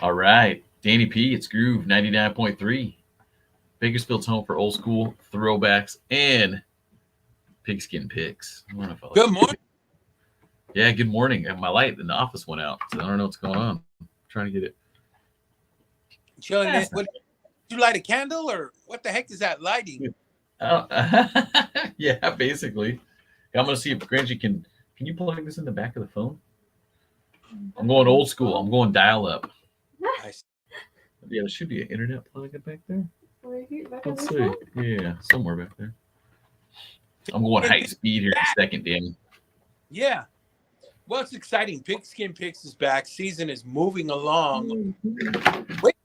All right. Danny P, it's Groove 99.3. Bakersfield's home for old school throwbacks and pigskin picks. I don't know if I like Good morning. Yeah, good morning. My light in the office went out, so I don't know what's going on. I'm trying to get it. Chilling That's it. not What, did you light a candle or what the heck is that lighting? good. Oh, yeah, basically. I'm gonna see if Grangie can. Can you plug this in the back of the phone? I'm going old school. I'm going dial up. Nice. Yeah, there should be an internet plug back there. Let's see. Yeah, somewhere back there. I'm going high speed here in a second, Danny. Yeah. Well, it's exciting. Pigskin Picks is back. Season is moving along. Wait.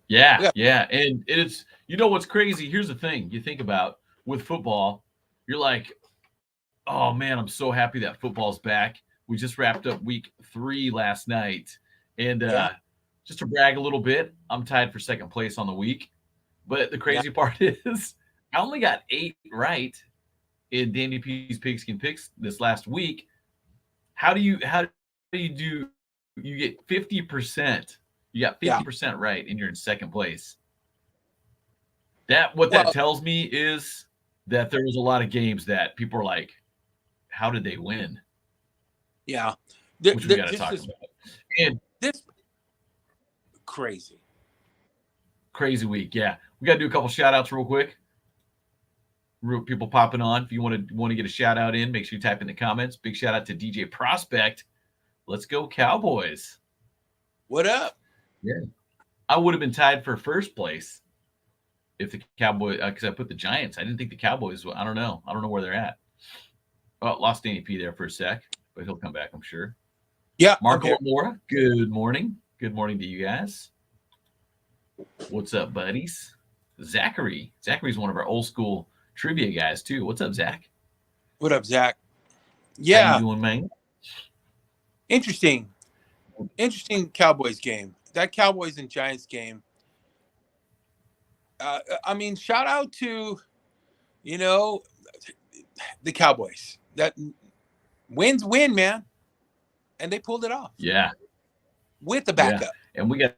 Yeah, yeah, and it's what's crazy. Here's the thing: you think about with football, you're like, oh man, I'm so happy that football's back. We just wrapped up week 3 last night, and Yeah. just to brag a little bit, I'm tied for second place on the week. But the Yeah. crazy part is, I only got 8 right in Danny P's Pigskin Picks this last week. How do you do? You get 50%. You got Yeah. 50% right, and you're in second place. What that Well, tells me is that there was a lot of games that people are like, "How did they win?" yeah. Which we got to This talk is about. And this crazy. crazy week, yeah. We got to do a couple shout outs real quick. People popping on. If you want to get a shout out in, make sure you type in the comments. Big shout out to DJ Prospect. Let's go Cowboys. What up? Yeah, I would have been tied for first place if the Cowboys, because I put the Giants. I didn't think the Cowboys. I don't know. I don't know where they're at. Oh, lost Danny P there for a sec, but he'll come back, I'm sure. Yeah. Marco Mora, good morning. Good morning to you guys. What's up, buddies? Zachary. Zachary's one of our old school trivia guys, too. What's up, Zach? What up, Zach? How Yeah. you doing, man? Interesting Cowboys game. That Cowboys and Giants game. I mean, shout out to, the Cowboys. That wins win, man. And they pulled it off Yeah, with the yeah. backup. And we got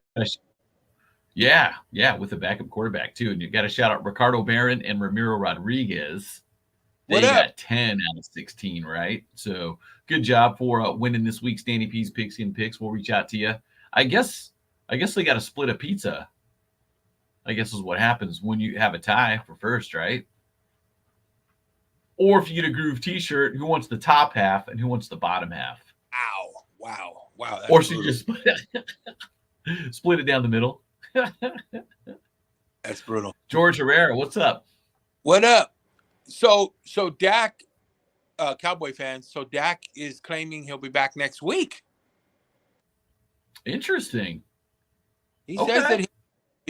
yeah, with the backup quarterback, too. And you got to shout out Ricardo Barron and Ramiro Rodriguez. They What up? got 10 out of 16, right? So good job for winning this week's Danny P's Pigskin Picks. We'll reach out to you. I guess they got to split a pizza. I guess is what happens when you have a tie for first, right? Or if you get a Groove T-shirt, who wants the top half and who wants the bottom half? Wow. That's Or should brutal. you just split it down the middle? That's brutal. George Herrera, what's up? What up? So Dak, Cowboy fans. So Dak is claiming he'll be back next week. Interesting. He Okay. says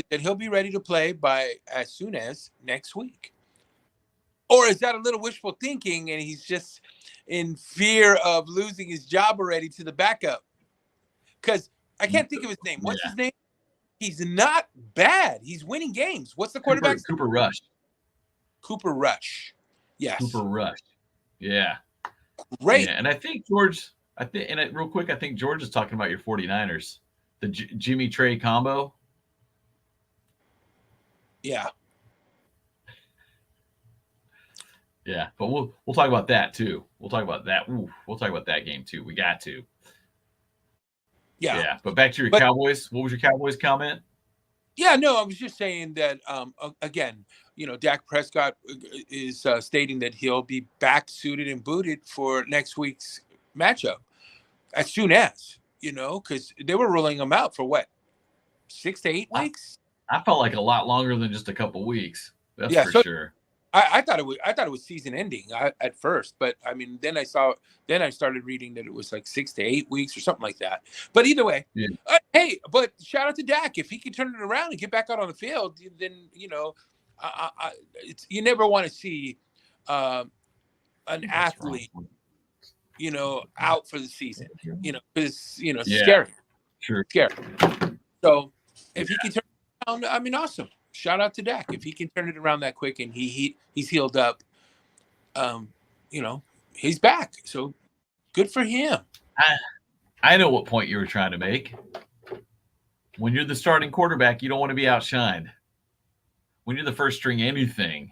that he'll be ready to play by as soon as next week. Or is that a little wishful thinking and he's just in fear of losing his job already to the backup? Because I can't think of his name. What's his name? He's not bad. He's winning games. What's the quarterback? Cooper Rush. Cooper Rush. Yes. Cooper Rush. Yeah. Great. Yeah. And I think George, real quick, I think George is talking about your 49ers, the Jimmy Trey combo. Yeah. Yeah, but we'll talk about that too. We'll talk about that. Ooh, we'll talk about that game too. We got to. Yeah. But back to your Cowboys. What was your Cowboys comment? Yeah, no, I was just saying that again, Dak Prescott is stating that he'll be back suited and booted for next week's matchup as soon as, because they were rolling him out for what, 6 to 8 weeks? I felt like a lot longer than just a couple weeks. That's for sure. I thought it was season ending at first, but I mean, then I started reading that it was like 6 to 8 weeks or something like that. But either way, yeah. Hey, but shout out to Dak. If he can turn it around and get back out on the field, then you never want to see an athlete, out for the season, because scary, sure, scary. So if he can turn it around, I mean, awesome. Shout out to Dak. If he can turn it around that quick and he's healed up, he's back. So good for him. I know what point you were trying to make. When you're the starting quarterback, you don't want to be outshined. When you're the first string anything,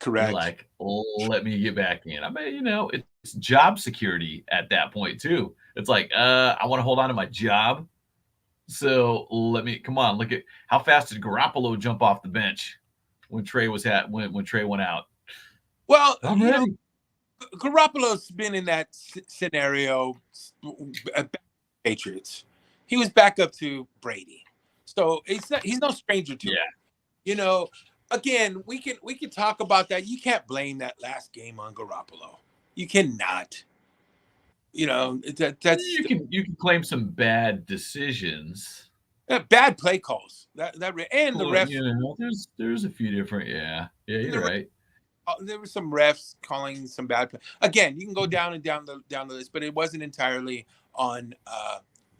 you're Correct. like, oh, let me get back in. I mean, it's job security at that point too. It's like, I want to hold on to my job. So come on, look at how fast did Garoppolo jump off the bench when Trey when Trey went out. Well, I'm ready. Garoppolo's been in that scenario. Patriots. He was back up to Brady, so he's no stranger to it. Again, we can talk about that. You can't blame that last game on Garoppolo. You cannot. That's you can claim some bad decisions, bad play calls. The refs. There's a few different. Yeah, you're right. There were some refs calling some bad play. Again, you can go down the list, but it wasn't entirely on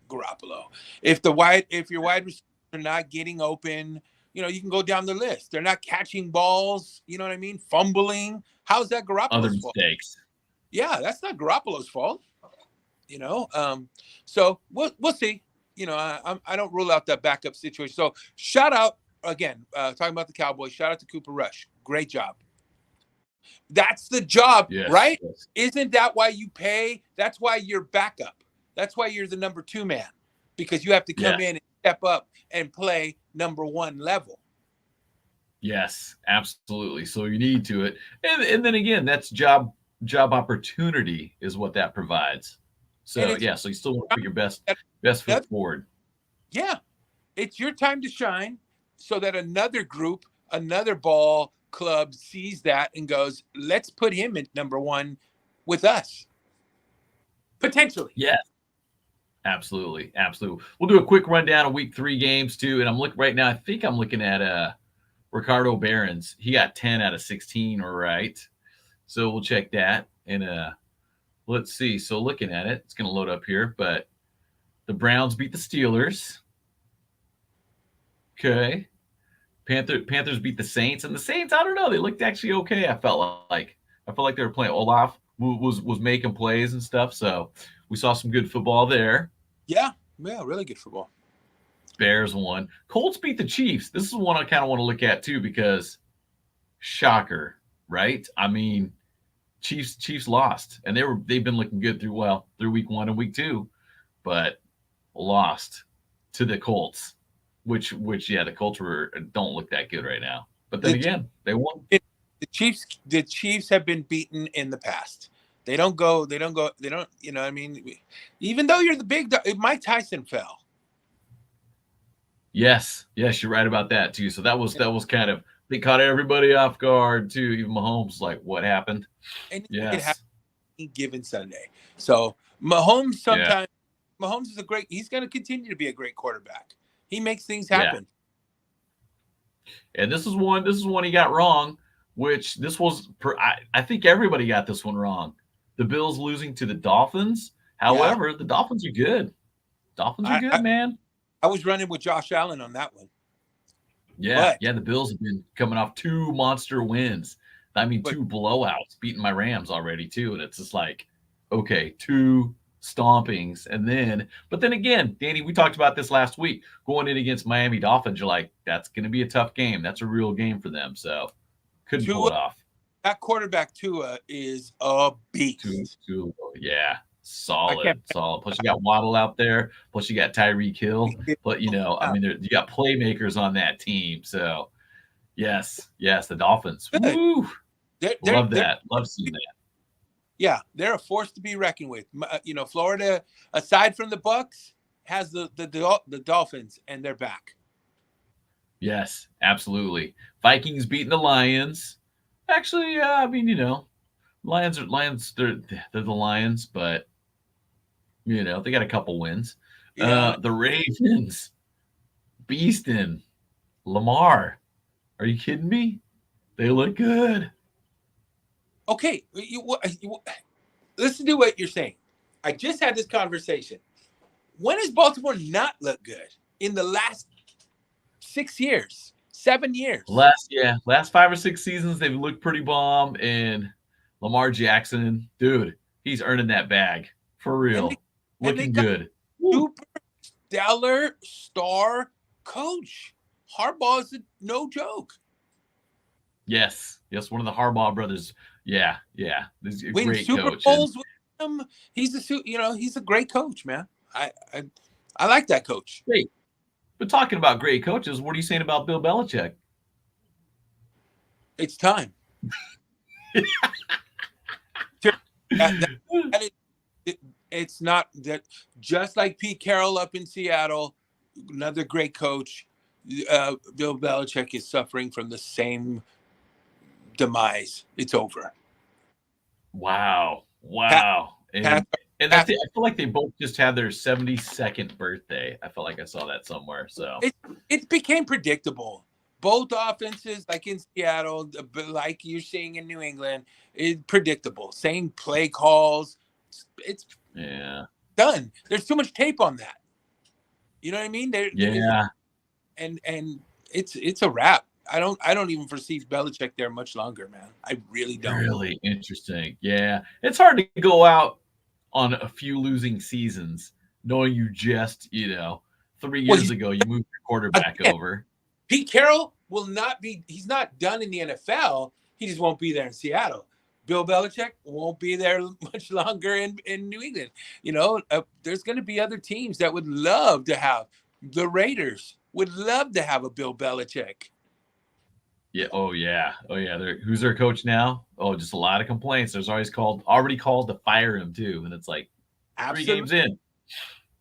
Garoppolo. If your wide receivers are not getting open, you can go down the list. They're not catching balls. You know what I mean? Fumbling. How's that Garoppolo's Other fault? mistakes. Yeah, that's not Garoppolo's fault. So we'll see. I don't rule out that backup situation. So shout out again, talking about the Cowboys. Shout out to Cooper Rush. Great job. That's the job, right? Yes. Isn't that why you pay? That's why you're backup. That's why you're the number 2 man, because you have to come in and step up and play number 1 level. Yes, absolutely. So you need to it. And then again, that's job opportunity is what that provides. So so you still want to put your best foot forward. Yeah. It's your time to shine so that another group, another ball club sees that and goes, let's put him at number 1 with us. Potentially. Yes. Absolutely. We'll do a quick rundown of week 3 games too. And I'm looking right now, I think I'm looking at Ricardo Barons. He got 10 out of 16 right. So we'll check that. And let's see. So looking at it, it's going to load up here, but the Browns beat the Steelers. Okay. Panthers beat the Saints, and the Saints, I don't know, they looked actually okay. I felt like they were playing. Olaf was making plays and stuff, so we saw some good football there. Yeah, really good football. Bears won. Colts beat the Chiefs. This is one I kind of want to look at too, because shocker, right? I mean, Chiefs lost, and they've been looking good through week 1 and week 2, but lost to the Colts. Which the Colts don't look that good right now. But then again, they won. The Chiefs have been beaten in the past. They don't go, I mean, even though you're the big dog, Mike Tyson fell. Yes, you're right about that too. So that was kind of, they caught everybody off guard too. Even Mahomes, like, what happened? And it happened any given Sunday. So Mahomes Mahomes is he's going to continue to be a great quarterback. He makes things happen. Yeah. And this is one he got wrong, which I think everybody got this one wrong. The Bills losing to the Dolphins. However, the Dolphins are good. Dolphins are good, man. I was running with Josh Allen on that one. Yeah, the Bills have been coming off 2 monster wins. I mean, 2 blowouts, beating my Rams already too. And it's just like, okay, 2 stompings, but then again, Danny, we talked about this last week, going in against Miami Dolphins. You're like, that's going to be a tough game. That's a real game for them. So couldn't pull it off. That quarterback Tua is a beast. Solid. Plus you got Waddle out there. Plus you got Tyreek Hill. But I mean, you got playmakers on that team. So yes, the Dolphins. Woo! Love that. Love seeing that. Yeah, they're a force to be reckoned with. Florida, aside from the Bucs, has the Dolphins and they're back. Yes, absolutely. Vikings beating the Lions. Actually, I mean, Lions. They're the Lions, but they got a couple wins. Yeah. The Ravens, Beastin, Lamar. Are you kidding me? They look good. Okay, listen to what you're saying. I just had this conversation. When has Baltimore not looked good in the last 6 years, 7 years? Last 5 or 6 seasons, they've looked pretty bomb. And Lamar Jackson, dude, he's earning that bag for real. Looking good. super stellar star coach. Harbaugh is no joke. Yes, one of the Harbaugh brothers. Yeah. This is a Win great Super coach. Bowls with him. He's a great coach, man. I like that coach. Great. But talking about great coaches, what are you saying about Bill Belichick? It's time. It's not that. Just like Pete Carroll up in Seattle, another great coach. Bill Belichick is suffering from the same demise. It's over. Wow. And I feel like they both just had their 72nd birthday. I felt like I saw that somewhere. So it became predictable. Both offenses, like in Seattle, like you're seeing in New England, is predictable. Same play calls. It's done. There's too much tape on that. You know what I mean? And it's a wrap. I don't even foresee Belichick there much longer, man. I really don't. Really interesting. Yeah, it's hard to go out on a few losing seasons knowing you just 3 years ago you moved your quarterback over. Pete Carroll will not be. He's not done in the NFL. He just won't be there in Seattle. Bill Belichick won't be there much longer in New England. There's going to be other teams that would love to have. The Raiders would love to have a Bill Belichick. Yeah. Oh yeah. Who's their coach now? Oh, just a lot of complaints. There's already called to fire him too, and it's like 3 games in.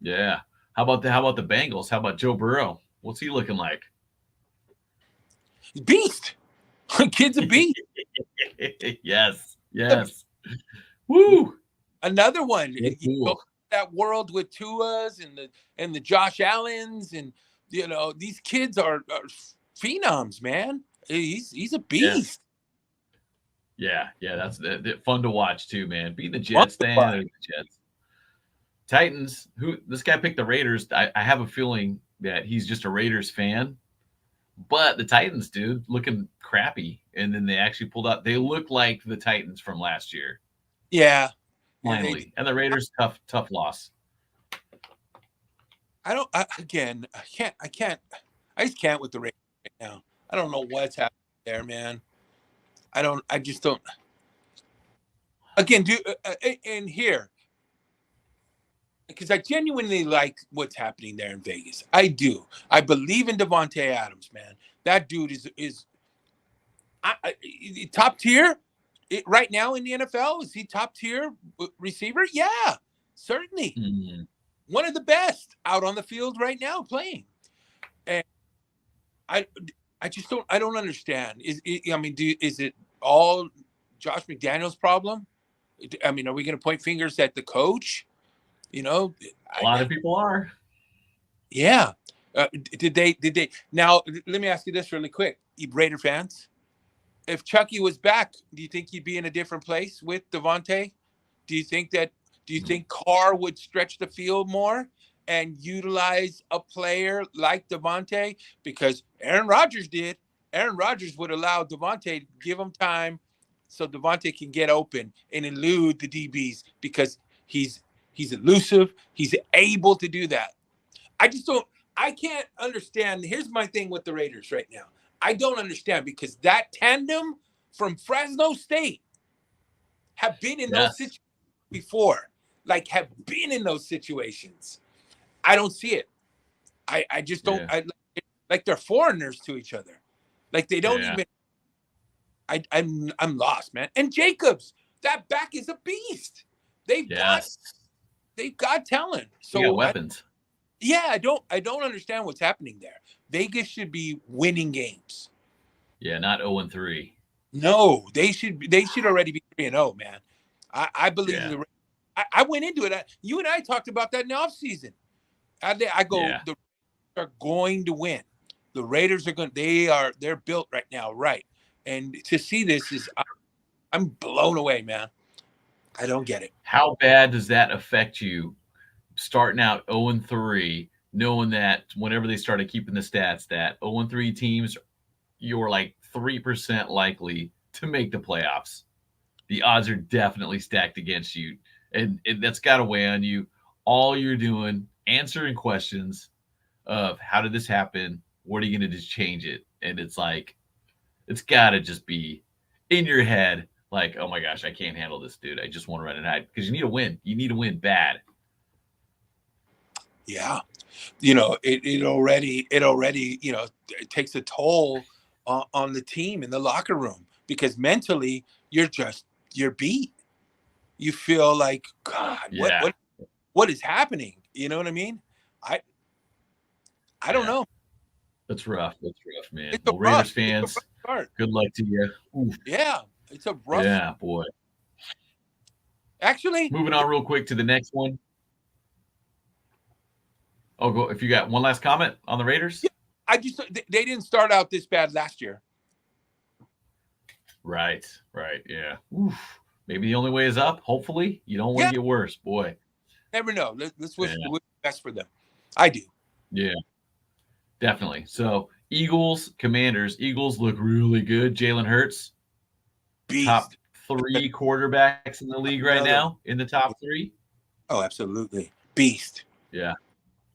Yeah. How about the Bengals? How about Joe Burrow? What's he looking like? Beast. Kid's a beast. Yes. Woo. Another one. Cool. That world with Tuas and the Josh Allens, and these kids are phenoms, man. He's a beast. Yeah. That's fun to watch too, man. Being the Jets fan, the Jets. Titans. This guy picked the Raiders. I have a feeling that he's just a Raiders fan. But the Titans, dude, looking crappy. And then they actually pulled out. They look like the Titans from last year. Yeah. Finally. And the Raiders, tough loss. I just can't with the Raiders right now. I don't know what's happening there, man. I just don't. Again, and here, because I genuinely like what's happening there in Vegas. I do. I believe in Devontae Adams, man. That dude is top tier right now in the NFL. Is he top tier receiver? Yeah, certainly. Mm-hmm. One of the best out on the field right now playing. And I just don't. I don't understand. Is it all Josh McDaniels' problem? I mean, are we going to point fingers at the coach? A lot of people are. Yeah. Did they? Now, let me ask you this really quick, Raider fans. If Chucky was back, do you think he'd be in a different place with Devontae? Do you think Carr would stretch the field more and utilize a player like Devontae? Because Aaron Rodgers did. Aaron Rodgers would allow Devontae to give him time so Devontae can get open and elude the DBs because he's elusive. He's able to do that. I can't understand. Here's my thing with the Raiders right now. I don't understand because that tandem from Fresno State have been in those situations before. Have been in those situations. I don't see it. I just don't. Yeah. Like they're foreigners to each other. Like they don't even. I'm lost, man. And Jacobs, that back is a beast. They've got talent. So got weapons. I don't understand what's happening there. Vegas should be winning games. Yeah, not 0-3. No, they should already be 3-0, man. I believe I went into it. You and I talked about that in the offseason. I go, the Raiders are going to win. The Raiders are going. They're built right now, right? And to see this I'm blown away, man. I don't get it. How bad does that affect you starting out 0-3, knowing that whenever they started keeping the stats that 0-3 teams, you're like 3% likely to make the playoffs? The odds are definitely stacked against you, and that's got to weigh on you. All you're doing, answering questions of how did this happen? What are you going to just change it? And it's like, it's got to just be in your head, like, oh my gosh, I can't handle this, dude. I just want to run and hide because you need to win. You need to win bad. Yeah. It already, it takes a toll on the team in the locker room because mentally you're beat. You feel like, God, Yeah. what is happening? You know what I mean? I don't know. That's rough. That's rough, man. It's a Well, rough Raiders fans, start. good luck to you. Oof. Yeah, it's a rough. Yeah, boy. Actually, Moving on real quick to the next one. Oh, go if you got one last comment on the Raiders. Yeah, they didn't start out this bad last year. Right. Yeah. Oof. Maybe the only way is up. Hopefully, you don't want to get worse, boy. Never know. Let's wish the best for them. I do. Yeah, definitely. So, Eagles, Commanders. Eagles look really good. Jalen Hurts, Beast. top 3 quarterbacks in the league right now, in the top 3. Oh, absolutely. Beast. Yeah.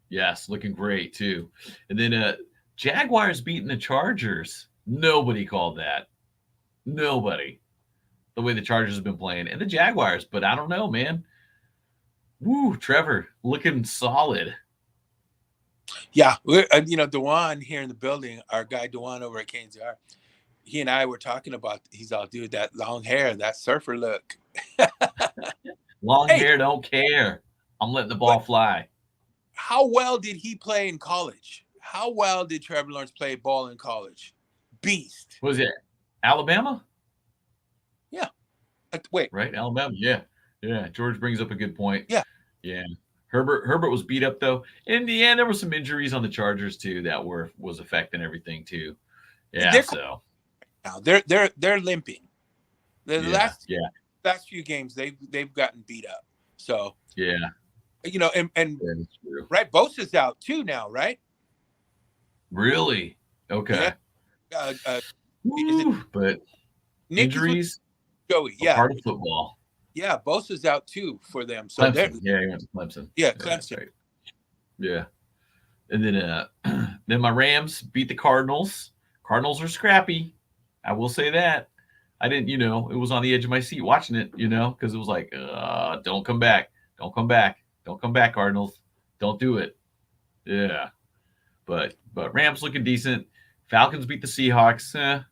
Yes, looking great too. And then Jaguars beating the Chargers. Nobody called that. Nobody. The way the Chargers have been playing and the Jaguars, but I don't know, man. Woo, Trevor looking solid. Yeah, Dewan here in the building, our guy Dewan over at KNZR, he and I were talking about, he's all, dude, that long hair, that surfer look. Long hair don't care. I'm letting the ball fly. How well did he play in college? How well did Trevor Lawrence play ball in college? Beast. Was it Alabama? Yeah. Wait. Right, Alabama. Yeah. George brings up a good point. Yeah. Herbert was beat up though. In the end, there were some injuries on the Chargers too that was affecting everything too. Yeah. Now they're limping. The last few games they've gotten beat up. So yeah. And right, Bosa's out too now, right? Really? Okay. Yeah. But injuries, Joey, part of football. Yeah, Bosa's out too for them. So Clemson. He went to Clemson. Yeah, Clemson. Right. Yeah. And then my Rams beat the Cardinals. Cardinals are scrappy. I will say that. I didn't, it was on the edge of my seat watching it, because it was like, don't come back. Don't come back. Don't come back, Cardinals. Don't do it. Yeah. But Rams looking decent. Falcons beat the Seahawks.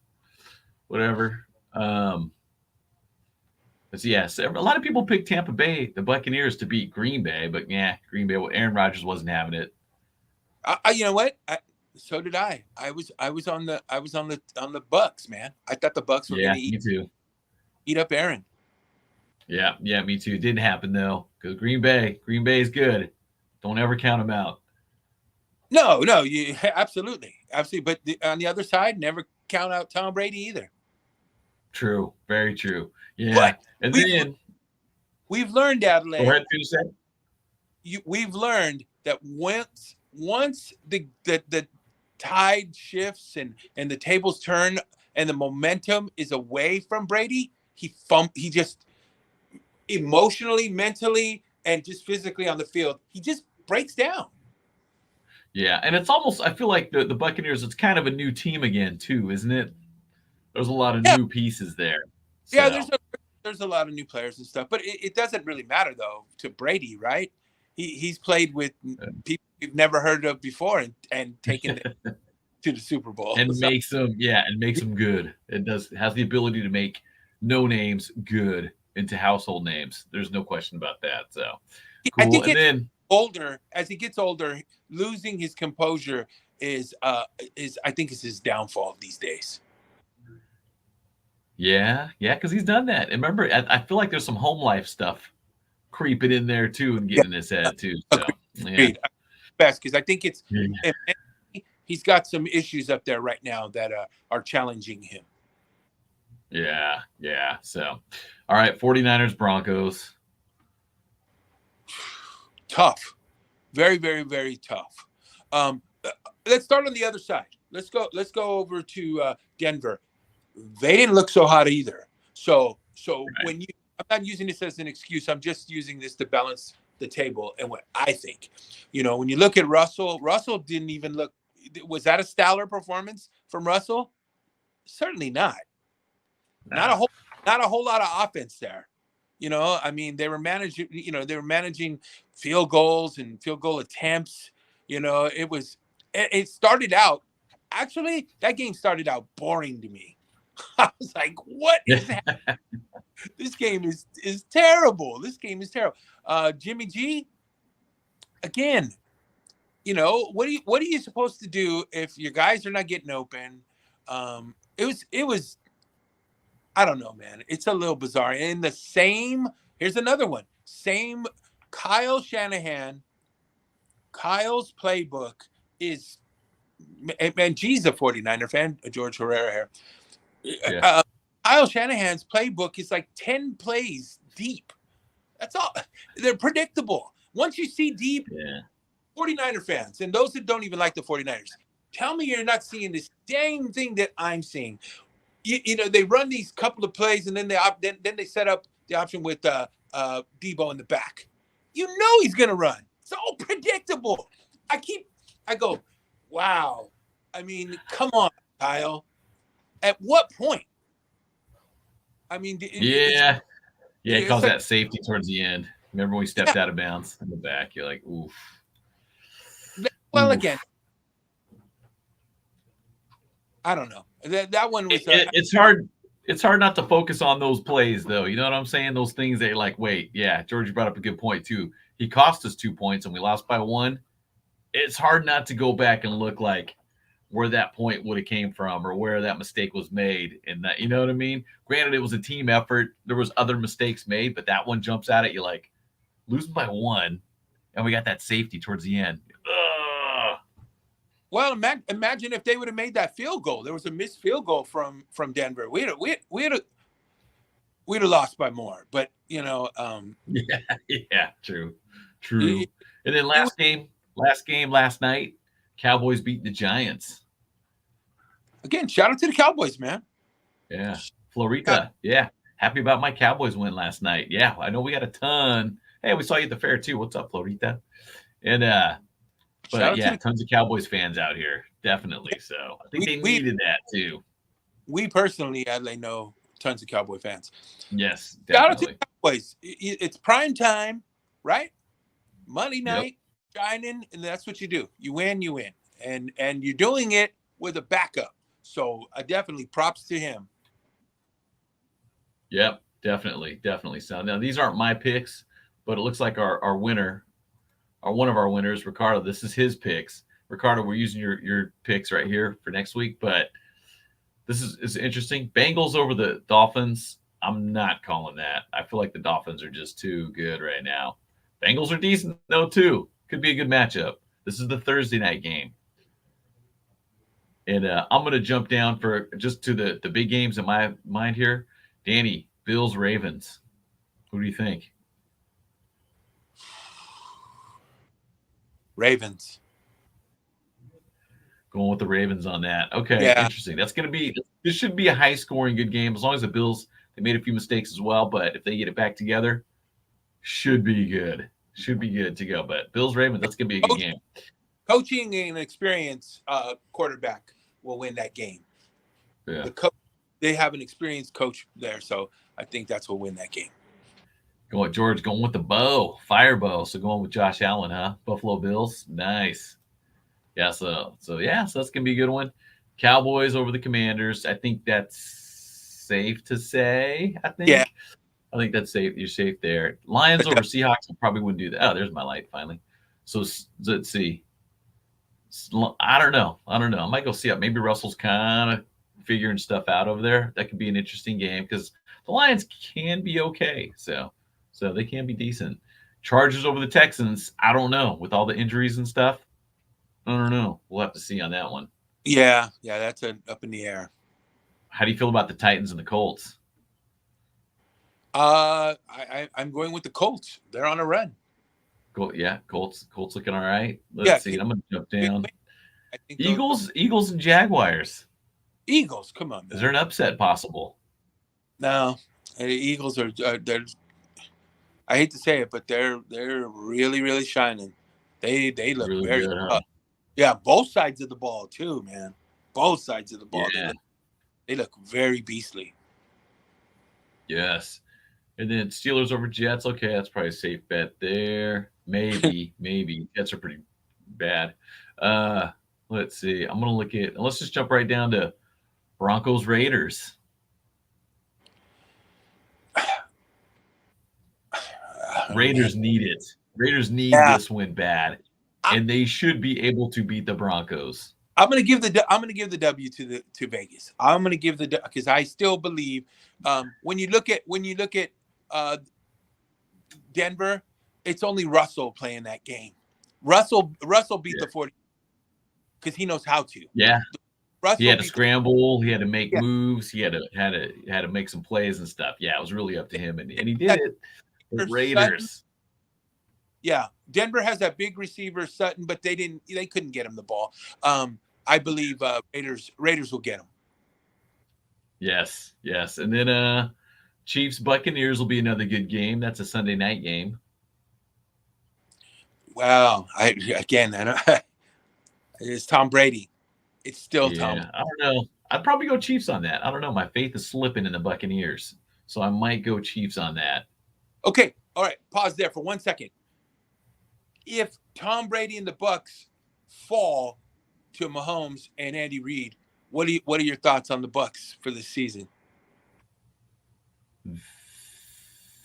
Whatever. But yes, a lot of people picked Tampa Bay, the Buccaneers, to beat Green Bay, but Green Bay. Aaron Rodgers wasn't having it. You know what? So did I. I was on the Bucks, man. I thought the Bucks were going to eat up Aaron. Yeah, me too. Didn't happen though, because Green Bay is good. Don't ever count them out. No, you absolutely. But on the other side, never count out Tom Brady either. True, very true. Yeah, but and we've learned, Adelaide. Go ahead, Tuesday. We've learned that once the tide shifts and the tables turn and the momentum is away from Brady, he just emotionally, mentally, and just physically on the field, he just breaks down. Yeah, and it's almost, I feel like the Buccaneers, it's kind of a new team again too, isn't it? There's a lot of new pieces there. So. Yeah, there's a lot of new players and stuff, but it doesn't really matter though to Brady, right? He's played with people we've never heard of before and taken them to the Super Bowl. And makes them good. It has the ability to make no names good into household names. There's no question about that. So cool. I think as he gets older, losing his composure is I think is his downfall these days. Yeah, because he's done that. And remember, I feel like there's some home life stuff creeping in there too and getting in his head too. So best because I think he's got some issues up there right now that are challenging him. Yeah. So, all right, 49ers, Broncos. Tough. Very, very, very tough. Let's start on the other side. Let's go over to Denver. They didn't look so hot either. So right. I'm not using this as an excuse. I'm just using this to balance the table and what I think. When you look at Russell didn't even look. Was that a stellar performance from Russell? Certainly not. Not a whole lot of offense there. I mean, they were managing field goals and field goal attempts. It started out, actually, that game started out boring to me. I was like, what is happening? This game is terrible. This game is terrible. Jimmy G, again, what are you supposed to do if your guys are not getting open? It was I don't know, man. It's a little bizarre. And here's another one. Same Kyle Shanahan. Kyle's playbook is, man, G's a 49er fan, George Herrera here. Yeah. Kyle Shanahan's playbook is like 10 plays deep. That's all. They're predictable. Once you see deep, 49er fans, and those that don't even like the 49ers, tell me you're not seeing the same thing that I'm seeing. They run these couple of plays, and then they set up the option with Debo in the back. He's going to run. It's all predictable. I go, wow. I mean, come on, Kyle. At what point? I mean, he calls that safety towards the end. Remember when we stepped out of bounds in the back? You're like, oof. Well, again, I don't know. That one was. It's hard. It's hard not to focus on those plays, though. You know what I'm saying? Those things that you're like, wait, yeah. George brought up a good point too. He cost us 2 points and we lost by 1. It's hard not to go back and look like where that point would have came from or where that mistake was made. And that, you know what I mean? Granted, it was a team effort. There was other mistakes made, but that one jumps out at you like losing by 1, and we got that safety towards the end. Ugh. Well, imagine if they would have made that field goal. There was a missed field goal from Denver. We'd have lost by more. But yeah, true. And then last night, Cowboys beat the Giants. Again, shout out to the Cowboys, man. Yeah, Florita. Yeah, happy about my Cowboys win last night. Yeah, I know we got a ton. Hey, we saw you at the fair too. What's up, Florita? And but yeah, tons of Cowboys fans out here, definitely. So I think they needed that too. We personally, Adley, know tons of Cowboy fans. Yes, definitely. Shout out to the Cowboys. It's prime time, right? Monday night, shining, and that's what you do. You win, and you're doing it with a backup. So definitely props to him. Yep, definitely. So now these aren't my picks, but it looks like our winner. One of our winners, Ricardo. This is his picks. Ricardo, we're using your picks right here for next week, but this is interesting. Bengals over the Dolphins. I'm not calling that. I feel like the Dolphins are just too good right now. Bengals are decent though too. Could be a good matchup. This is the Thursday night game, and I'm going to jump down for just to the big games in my mind here. Danny, Bills, Ravens. Who do you think? Ravens. Going with the Ravens on that. Okay, Interesting. This should be a high-scoring good game as long as the Bills, they made a few mistakes as well, but if they get it back together, should be good. Should be good to go. But Bills, Ravens, that's going to be a good game. Coaching and experienced quarterback will win that game. Yeah. They have an experienced coach there, so I think that's what will win that game. George going with the fire bow. So going with Josh Allen, huh? Buffalo Bills, nice. Yeah, so that's gonna be a good one. Cowboys over the Commanders. I think that's safe to say. I think that's safe. You're safe there. Lions over Seahawks. I probably wouldn't do that. Oh, there's my light finally. So let's see. I don't know. I might go see it. Maybe Russell's kind of figuring stuff out over there. That could be an interesting game because the Lions can be okay. So they can be decent. Chargers over the Texans. I don't know. With all the injuries and stuff, I don't know. We'll have to see on that one. Yeah, that's up in the air. How do you feel about the Titans and the Colts? I'm going with the Colts. They're on a run. Colts looking all right. Let's see. I'm going to jump down. I think Eagles and Jaguars. Eagles, come on, man. Is there an upset possible? No, the Eagles are. I hate to say it, but they're really, really shining. They look Really very good, huh? yeah, both sides of the ball too, man. Both sides of the ball. Yeah. They look very beastly. Yes. And then Steelers over Jets. Okay, that's probably a safe bet there. Maybe. Jets are pretty bad. Let's see. I'm gonna look at. Let's just jump right down to Broncos Raiders. Raiders need it. Raiders need this win bad, and they should be able to beat the Broncos. I'm gonna give the W to Vegas. I'm gonna give because I still believe when you look at Denver, it's only Russell playing that game. Russell beat the 40 because he knows how to. Yeah. Russell he had to scramble. He had to make moves. He had to make some plays and stuff. Yeah, it was really up to him, and he did it. The Raiders. Yeah, Denver has that big receiver Sutton, but they couldn't get him the ball. I believe Raiders will get him. Yes, and then Chiefs Buccaneers will be another good game. That's a Sunday night game. Wow, it's Tom Brady. It's still Tom. I don't know. I'd probably go Chiefs on that. I don't know. My faith is slipping in the Buccaneers, so I might go Chiefs on that. Okay, all right. Pause there for 1 second. If Tom Brady and the Bucs fall to Mahomes and Andy Reid, what are your thoughts on the Bucs for this season?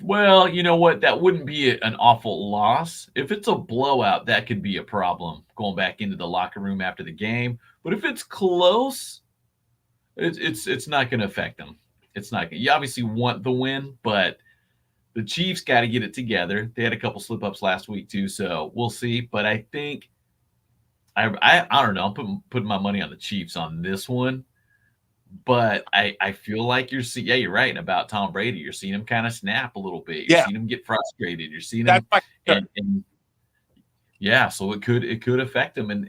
Well, you know what? That wouldn't be an awful loss. If it's a blowout, that could be a problem going back into the locker room after the game. But if it's close, it's not going to affect them. It's not. You obviously want the win, but the Chiefs got to get it together. They had a couple slip-ups last week too, so we'll see. But I think I don't know. I'm putting my money on the Chiefs on this one. But I feel like you're right about Tom Brady. You're seeing him kind of snap a little bit. You're seeing him get frustrated. You're seeing him, and so it could affect him. And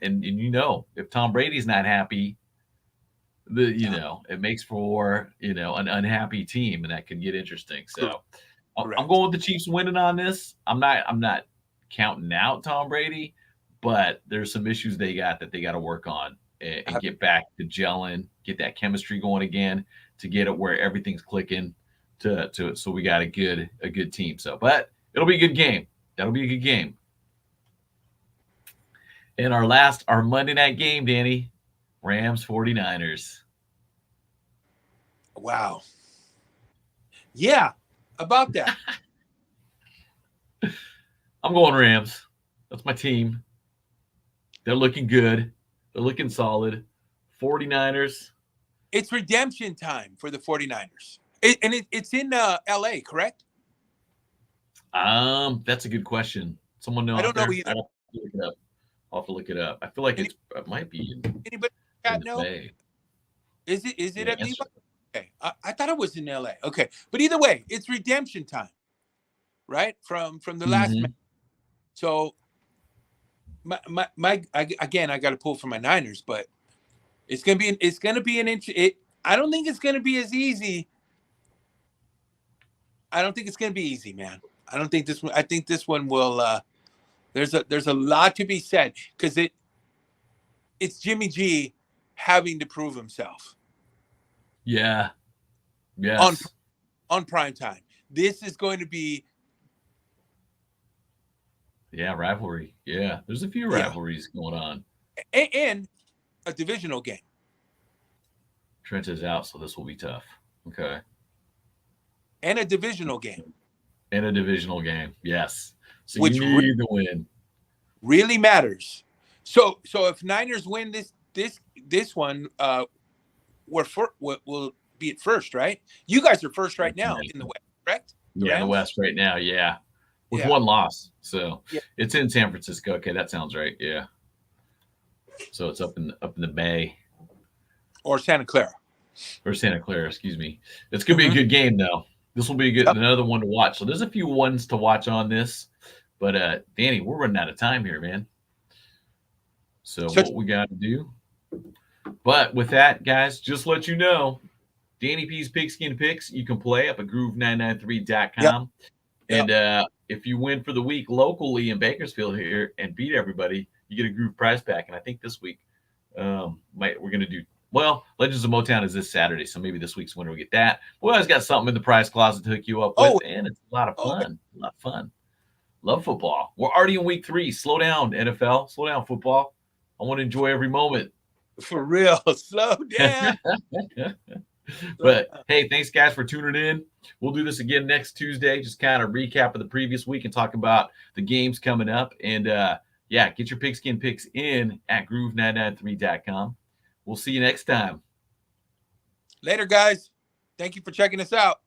if Tom Brady's not happy, it makes for an unhappy team, and that can get interesting. So I'm going with the Chiefs winning on this. I'm not counting out Tom Brady, but there's some issues they got to work on. And get back to gelling, get that chemistry going again, to get it where everything's clicking. So we got a good team. So, but it'll be a good game. That'll be a good game. And our Monday night game, Danny, Rams 49ers. Wow. Yeah, about that. I'm going Rams. That's my team. They're looking good. They're looking solid. 49ers. It's redemption time for the 49ers. It's in L.A., correct? That's a good question. Someone know? I don't know either. I'll have to look it up. I feel like it might be in, anybody in the know? Bay. Is it at Levi? Okay. I thought it was in L.A. Okay. But either way, it's redemption time, right? From the last match. So I got to pull for my Niners, but it's gonna be an inch. I don't think it's gonna be as easy. I don't think it's gonna be easy, man. I don't think this one. I think this one will. There's a lot to be said because it's Jimmy G having to prove himself. Yeah. Yes. On prime time. This is going to be. Yeah, rivalry. Yeah, there's a few rivalries going on. And a divisional game. Trent is out, so this will be tough. Okay. And a divisional game. Yes. So which you need the win. Really matters. So if Niners win this one, we'll be at first, right? You guys are first right now in the West, correct? Yeah, in the West right now, yeah. With one loss. So it's in San Francisco. Okay, that sounds right. Yeah. So it's up in the Bay. Or Santa Clara. Excuse me. It's gonna be a good game though. This will be another one to watch. So there's a few ones to watch on this. But Danny, we're running out of time here, man. So what we got to do. But with that, guys, just let you know, Danny P's Pigskin Picks, you can play up at groove993.com. And if you win for the week locally in Bakersfield here and beat everybody, you get a Groove prize pack. And I think this week we're going to do, well, Legends of Motown is this Saturday, so maybe this week's winner will get that. We always got something in the prize closet to hook you up with, and it's a lot of fun. A lot of fun. Love football. We're already in week 3. Slow down, NFL. Slow down, football. I want to enjoy every moment. For real. Slow down. But hey, thanks guys for tuning in. We'll do this again next Tuesday. Just kind of recap of the previous week and talk about the games coming up. And get your Pigskin picks in at groove993.com. We'll see you next time. Later, guys. Thank you for checking us out.